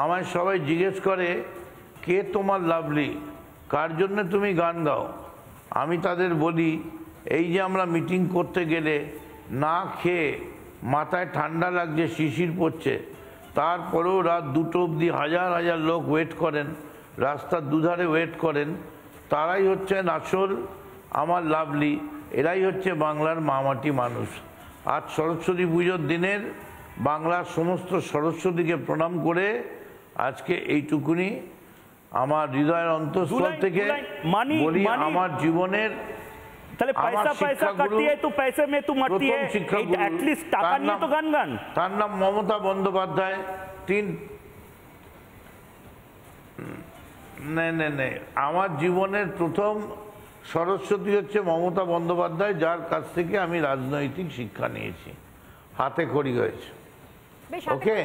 আমায় সবাই জিজ্ঞেস করে কে তোমার লাভলি, কার জন্য তুমি গান গাও। আমি তাদের বলি এই যে আমরা মিটিং করতে গেলে না খেয়ে মাথায় ঠান্ডা লাগছে, শিশির পড়ছে, তারপরেও রাত 2টো অবধি হাজার হাজার লোক ওয়েট করেন, রাস্তার দুধারে ওয়েট করেন, তারাই হচ্ছেন আসল আমার লাভলি, এরাই হচ্ছে বাংলার মামাটি মানুষ। আজ সরস্বতী পুজোর দিনের বাংলার সমস্ত সরস্বতীকে প্রণাম করে আজকে এইটুকুনি আমার হৃদয়ের অন্তঃস্থল থেকে বলি, আমার জীবনের তার নাম মমতা বন্দ্যোপাধ্যায়। আমার জীবনের প্রথম সরস্বতী হচ্ছে মমতা বন্দ্যোপাধ্যায়, যার কাছ থেকে আমি রাজনৈতিক শিক্ষা নিয়েছি, হাতে খড়ি হয়েছে। ওকে,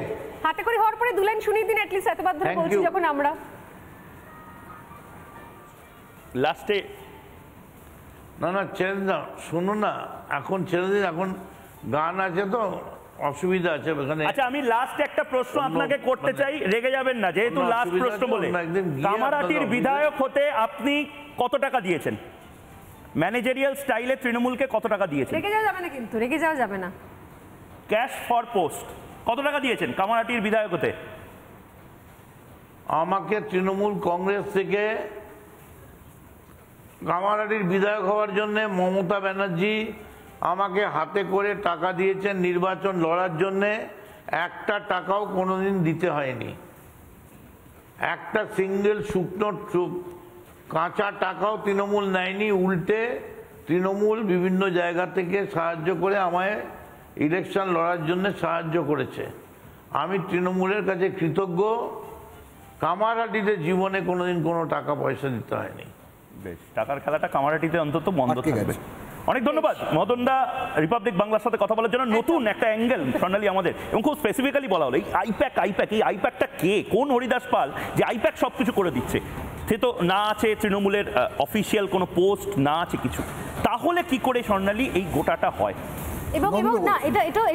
হাতে খড়ি হওয়ার পরে 2 লাইন শুনিয়ে দিন অ্যাটলিস্ট, এতবার ধরে বলছি যখন আমরা লাস্টে। না ছেড়ে দাও, শুনো না, এখন ছেড়ে দিন, এখন গান আছে তো অসুবিধা আছে ওখানে। আচ্ছা, আমি লাস্ট একটা প্রশ্ন আপনাকে করতে চাই, রেগে যাবেন না, যেহেতু লাস্ট প্রশ্ন বলে। কামারহাটির বিধায়ক হতে আপনি কত টাকা দিয়েছেন? ম্যানেজারিয়াল স্টাইলে তৃণমূলকে কত টাকা দিয়েছেন? রেগে যাওয়া যাবে না, কিন্তু রেগে যাওয়া যাবে না। ক্যাশ ফর পোস্ট কত টাকা দিয়েছেন কামারহাটির বিধায়ক হতে? আমাকে তৃণমূল কংগ্রেস থেকে কামারহাটির বিধায়ক হওয়ার জন্য মমতা ব্যানার্জি আমাকে হাতে করে টাকা দিয়েছেন নির্বাচন লড়ার জন্যে। একটা টাকাও কোনোদিন দিতে হয়নি, একটা সিঙ্গেল শুকনো কাঁচা টাকাও তৃণমূল নেয়নি। উল্টে তৃণমূল বিভিন্ন জায়গা থেকে সাহায্য করে আমায় ইলেকশন লড়ার জন্য সাহায্য করেছে। আমি তৃণমূলের কাছে কৃতজ্ঞ। কামারহাটিতে জীবনে কোনোদিন কোনো টাকা পয়সা দিতে হয়নি। বেশ, টাকার খেলাটা কামারহাটিতে অন্তত বন্ধ থাকবে। অনেক ধন্যবাদ মদনদা রিপাবলিক বাংলার সাথে কথা বলার জন্য। নতুন একটা অ্যাঙ্গেল স্বর্ণালী আমাদের, এবং খুব স্পেসিফিক্যালি বলা হলো এই আইপ্যাক। এই আইপ্যাকটা কে, কোন হরিদাস পাল যে আইপ্যাক সব কিছু করে দিচ্ছে? সে তো না আছে তৃণমূলের অফিসিয়াল কোনো পোস্ট, না আছে কিছু। তাহলে কি করে স্বর্ণালী এই গোটাটা হয়? এবং না,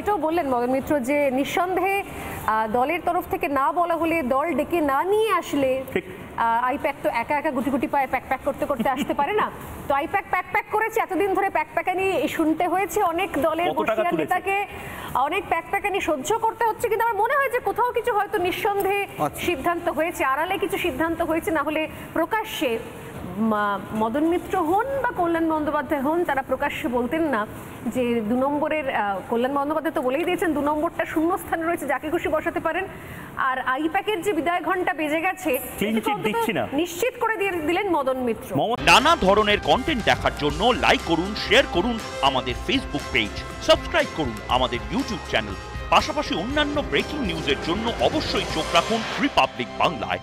এটাও বললেন মদন মিত্র যে নিঃসন্দেহে দলের তরফ থেকে না বলা হলে, দল ডেকে না নিয়ে আসলে আইপ্যাক তো একা একা গুটি গুটি পায়ে প্যাক করতে করতে আসতে পারে না। তো আইপ্যাক প্যাক করেছে, এতদিন ধরে প্যাকানি শুনতে হয়েছে, অনেক দলের বর্ষিয়ান নেতাকে অনেক প্যাকানি সহ্য করতে হচ্ছে। কিন্তু আমার মনে হয় যে কোথাও কিছু হয়তো নিঃসন্দেহে সিদ্ধান্ত হয়েছে, আড়ালে কিছু সিদ্ধান্ত হয়েছে, না হলে প্রকাশ্যে মদন মিত্র হন বা কল্যাণ বন্দ্যোপাধ্যায় হন, তারা প্রকাশ্যে বলতেন না যে 2 নম্বরের কল্যাণ বন্দ্যোপাধ্যায় তো বলেই দিয়েছেন 2 নম্বরটা শূন্যস্থানে রয়েছে, যাকে খুশি বসাতে পারেন। আর আইপ্যাকের যে বিদায় ঘন্টা বেজে গেছে নিশ্চিত করে দিলেন মদন মিত্র। নানা ধরনের কন্টেন্ট দেখার জন্য লাইক করুন, শেয়ার করুন আমাদের ফেসবুক পেজ, সাবস্ক্রাইব করুন আমাদের ইউটিউব চ্যানেল। পাশাপাশি অন্যান্য ব্রেকিং নিউজের জন্য অবশ্যই চোখ রাখুন রিপাবলিক বাংলায়।